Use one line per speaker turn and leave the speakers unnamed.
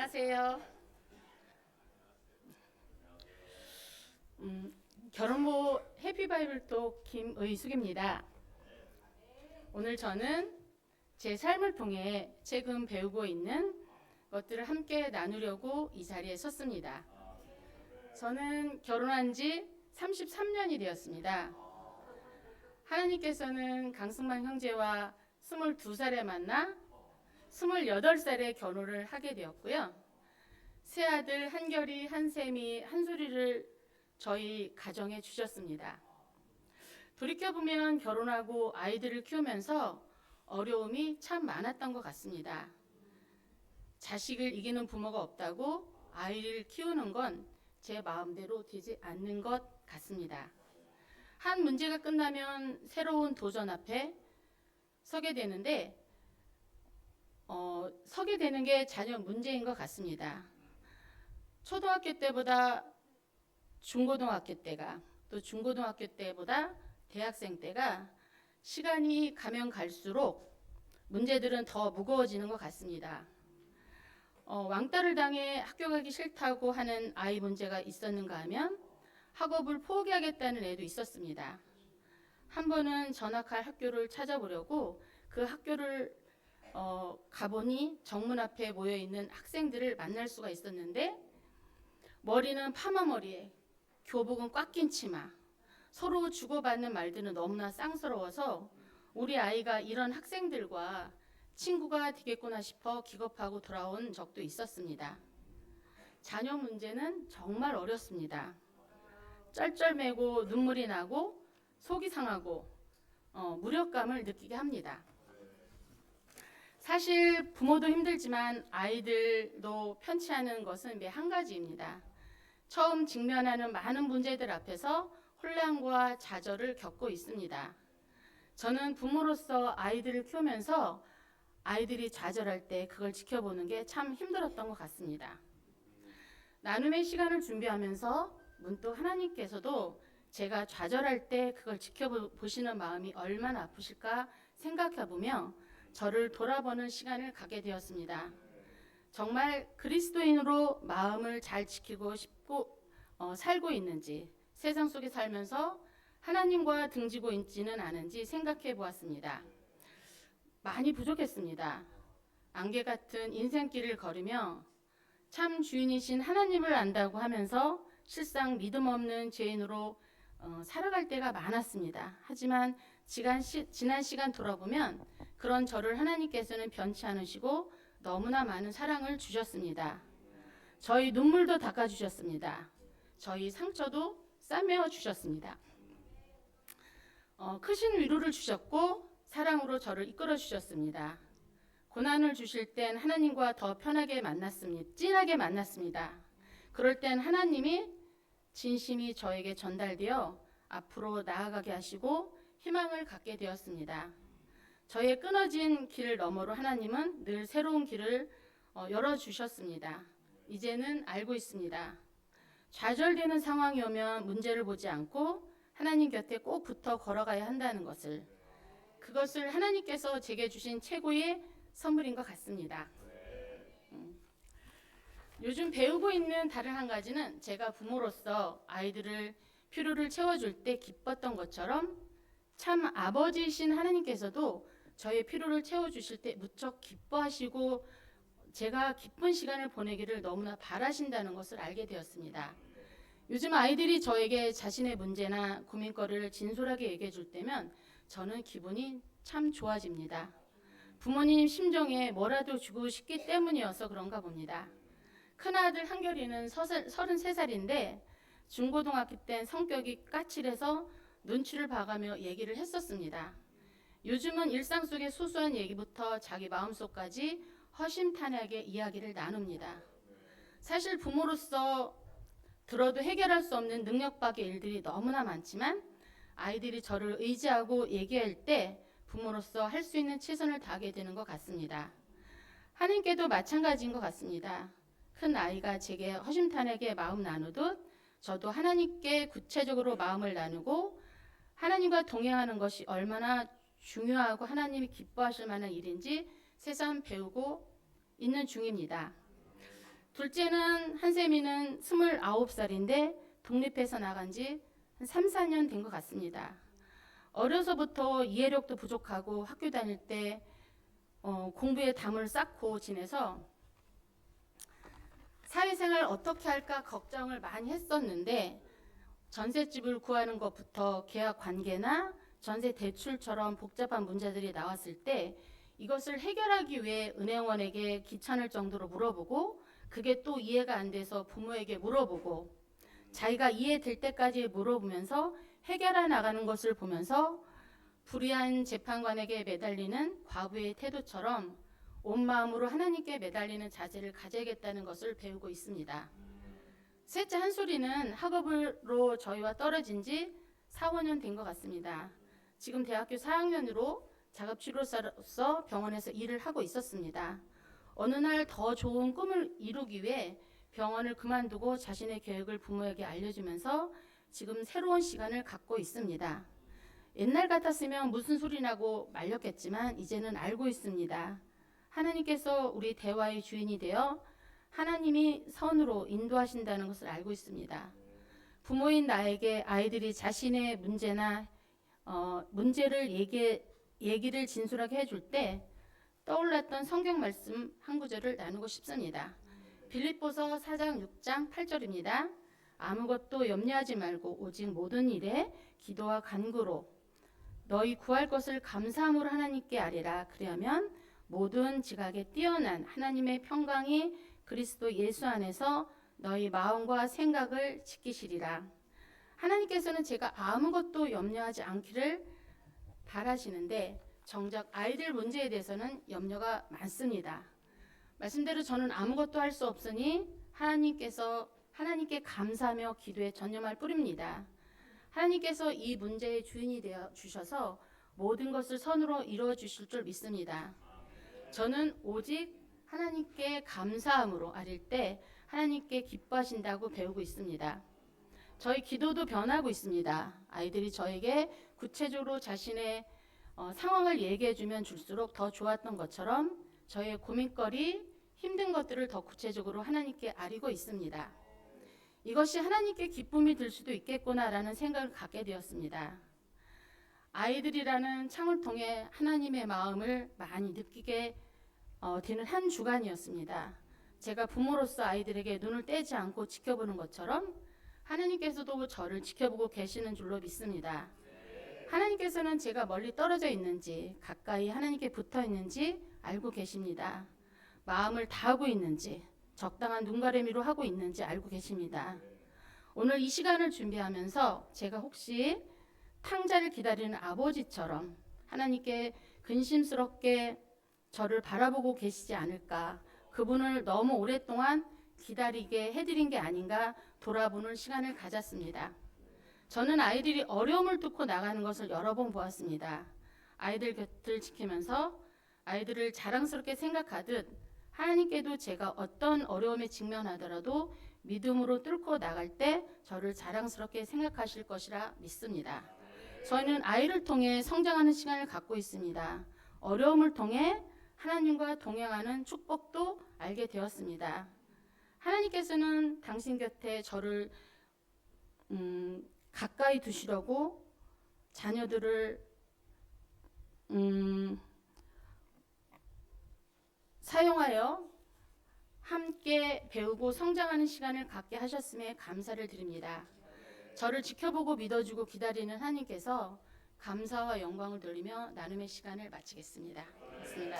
안녕하세요. 결혼모 해피바이블톡 김의숙입니다. 오늘 저는 제 삶을 통해 최근 배우고 있는 것들을 함께 나누려고 이 자리에 섰습니다. 저는 결혼한 지 33년이 되었습니다. 하나님께서는 강승만 형제와 22살에 만나 28살에 결혼을 하게 되었고요. 새 아들 한결이, 한샘이, 한소리를 저희 가정에 주셨습니다. 돌이켜보면 결혼하고 아이들을 키우면서 어려움이 참 많았던 것 같습니다. 자식을 이기는 부모가 없다고 아이를 키우는 건 제 마음대로 되지 않는 것 같습니다. 한 문제가 끝나면 새로운 도전 앞에 서게 되는데 서게 되는 게 자녀 문제인 것 같습니다. 초등학교 때보다 중고등학교 때가, 또 중고등학교 때보다 대학생 때가 시간이 가면 갈수록 문제들은 더 무거워지는 것 같습니다. 왕따를 당해 학교 가기 싫다고 하는 아이 문제가 있었는가 하면 학업을 포기하겠다는 애도 있었습니다. 한 번은 전학할 학교를 찾아보려고 그 학교를 가보니 정문 앞에 모여있는 학생들을 만날 수가 있었는데, 머리는 파마머리에 교복은 꽉 낀 치마, 서로 주고받는 말들은 너무나 쌍스러워서 우리 아이가 이런 학생들과 친구가 되겠구나 싶어 기겁하고 돌아온 적도 있었습니다. 자녀 문제는 정말 어렵습니다. 쩔쩔매고 눈물이 나고 속이 상하고 무력감을 느끼게 합니다. 사실 부모도 힘들지만 아이들도 편치 않은 것은 매 한 가지입니다. 처음 직면하는 많은 문제들 앞에서 혼란과 좌절을 겪고 있습니다. 저는 부모로서 아이들을 키우면서 아이들이 좌절할 때 그걸 지켜보는 게 참 힘들었던 것 같습니다. 나눔의 시간을 준비하면서 문득 하나님께서도 제가 좌절할 때 그걸 지켜보시는 마음이 얼마나 아프실까 생각해보며 저를 돌아보는 시간을 갖게 되었습니다. 정말 그리스도인으로 마음을 잘 지키고 싶고 살고 있는지, 세상 속에 살면서 하나님과 등지고 있지는 않은지 생각해 보았습니다. 많이 부족했습니다. 안개 같은 인생길을 걸으며 참 주인이신 하나님을 안다고 하면서 실상 믿음 없는 죄인으로 살아갈 때가 많았습니다. 하지만 지난 시간 돌아보면 그런 저를 하나님께서는 변치 않으시고 너무나 많은 사랑을 주셨습니다. 저희 눈물도 닦아주셨습니다. 저희 상처도 싸매어 주셨습니다. 크신 위로를 주셨고 사랑으로 저를 이끌어 주셨습니다. 고난을 주실 땐 하나님과 더 편하게 만났습니다. 진하게 만났습니다. 그럴 땐 하나님이 진심이 저에게 전달되어 앞으로 나아가게 하시고 희망을 갖게 되었습니다. 저의 끊어진 길 너머로 하나님은 늘 새로운 길을 열어주셨습니다. 이제는 알고 있습니다. 좌절되는 상황이 오면 문제를 보지 않고 하나님 곁에 꼭 붙어 걸어가야 한다는 것을, 그것을 하나님께서 제게 주신 최고의 선물인 것 같습니다. 요즘 배우고 있는 다른 한 가지는 제가 부모로서 아이들을 필요를 채워줄 때 기뻤던 것처럼 참 아버지이신 하나님께서도 저의 필요를 채워주실 때 무척 기뻐하시고 제가 기쁜 시간을 보내기를 너무나 바라신다는 것을 알게 되었습니다. 요즘 아이들이 저에게 자신의 문제나 고민거리를 진솔하게 얘기해 줄 때면 저는 기분이 참 좋아집니다. 부모님 심정에 뭐라도 주고 싶기 때문이어서 그런가 봅니다. 큰아들 한결이는 33살인데 중고등학교 땐 성격이 까칠해서 눈치를 봐가며 얘기를 했었습니다. 요즘은 일상 속의 소소한 얘기부터 자기 마음속까지 허심탄회하게 이야기를 나눕니다. 사실 부모로서 들어도 해결할 수 없는 능력 밖의 일들이 너무나 많지만 아이들이 저를 의지하고 얘기할 때 부모로서 할 수 있는 최선을 다하게 되는 것 같습니다. 하나님께도 마찬가지인 것 같습니다. 큰 아이가 제게 허심탄회하게 마음 나누듯 저도 하나님께 구체적으로 마음을 나누고 하나님과 동행하는 것이 얼마나 중요하고 하나님이 기뻐하실 만한 일인지 새삼 배우고 있는 중입니다. 둘째는 한세미는 29살인데 독립해서 나간 지 한 3, 4년 된 것 같습니다. 어려서부터 이해력도 부족하고 학교 다닐 때 공부에 담을 쌓고 지내서 사회생활 어떻게 할까 걱정을 많이 했었는데 전셋집을 구하는 것부터 계약 관계나 전세 대출처럼 복잡한 문제들이 나왔을 때 이것을 해결하기 위해 은행원에게 귀찮을 정도로 물어보고 그게 또 이해가 안 돼서 부모에게 물어보고 자기가 이해될 때까지 물어보면서 해결해 나가는 것을 보면서 불의한 재판관에게 매달리는 과부의 태도처럼 온 마음으로 하나님께 매달리는 자세를 가져야겠다는 것을 배우고 있습니다. 셋째 한솔이는 학업으로 저희와 떨어진 지 4, 5년 된 것 같습니다. 지금 대학교 4학년으로 작업치료사로서 병원에서 일을 하고 있었습니다. 어느 날 더 좋은 꿈을 이루기 위해 병원을 그만두고 자신의 계획을 부모에게 알려주면서 지금 새로운 시간을 갖고 있습니다. 옛날 같았으면 무슨 소리냐고 말렸겠지만 이제는 알고 있습니다. 하나님께서 우리 대화의 주인이 되어 하나님이 선으로 인도하신다는 것을 알고 있습니다. 부모인 나에게 아이들이 자신의 문제나 문제를 얘기를 진솔하게 해줄 때 떠올랐던 성경 말씀 한 구절을 나누고 싶습니다. 빌립보서 4장 6장 8절입니다. 아무것도 염려하지 말고 오직 모든 일에 기도와 간구로 너희 구할 것을 감사함으로 하나님께 아뢰라. 그리하면 모든 지각에 뛰어난 하나님의 평강이 그리스도 예수 안에서 너희 마음과 생각을 지키시리라. 하나님께서는 제가 아무것도 염려하지 않기를 바라시는데 정작 아이들 문제에 대해서는 염려가 많습니다. 말씀대로 저는 아무것도 할 수 없으니 하나님께 감사하며 기도에 전념할 뿐입니다. 하나님께서 이 문제의 주인이 되어 주셔서 모든 것을 선으로 이루어 주실 줄 믿습니다. 저는 오직 하나님께 감사함으로 아릴 때 하나님께 기뻐하신다고 배우고 있습니다. 저희 기도도 변하고 있습니다. 아이들이 저에게 구체적으로 자신의 상황을 얘기해 주면 줄수록 더 좋았던 것처럼 저의 고민거리, 힘든 것들을 더 구체적으로 하나님께 아뢰고 있습니다. 이것이 하나님께 기쁨이 들 수도 있겠구나라는 생각을 갖게 되었습니다. 아이들이라는 창을 통해 하나님의 마음을 많이 느끼게 되는 한 주간이었습니다. 제가 부모로서 아이들에게 눈을 떼지 않고 지켜보는 것처럼 하나님께서도 저를 지켜보고 계시는 줄로 믿습니다. 하나님께서는 제가 멀리 떨어져 있는지 가까이 하나님께 붙어 있는지 알고 계십니다. 마음을 다하고 있는지 적당한 눈가리미로 하고 있는지 알고 계십니다. 오늘 이 시간을 준비하면서 제가 혹시 탕자를 기다리는 아버지처럼 하나님께 근심스럽게 저를 바라보고 계시지 않을까, 그분을 너무 오랫동안 기다리게 해드린 게 아닌가 돌아보는 시간을 가졌습니다. 저는 아이들이 어려움을 뚫고 나가는 것을 여러 번 보았습니다. 아이들 곁을 지키면서 아이들을 자랑스럽게 생각하듯 하나님께도 제가 어떤 어려움에 직면하더라도 믿음으로 뚫고 나갈 때 저를 자랑스럽게 생각하실 것이라 믿습니다. 저희는 아이를 통해 성장하는 시간을 갖고 있습니다. 어려움을 통해 하나님과 동행하는 축복도 알게 되었습니다. 하나님께서는 당신 곁에 저를 가까이 두시려고 자녀들을 사용하여 함께 배우고 성장하는 시간을 갖게 하셨음에 감사를 드립니다. 저를 지켜보고 믿어주고 기다리는 하나님께서 감사와 영광을 돌리며 나눔의 시간을 마치겠습니다. 고맙습니다.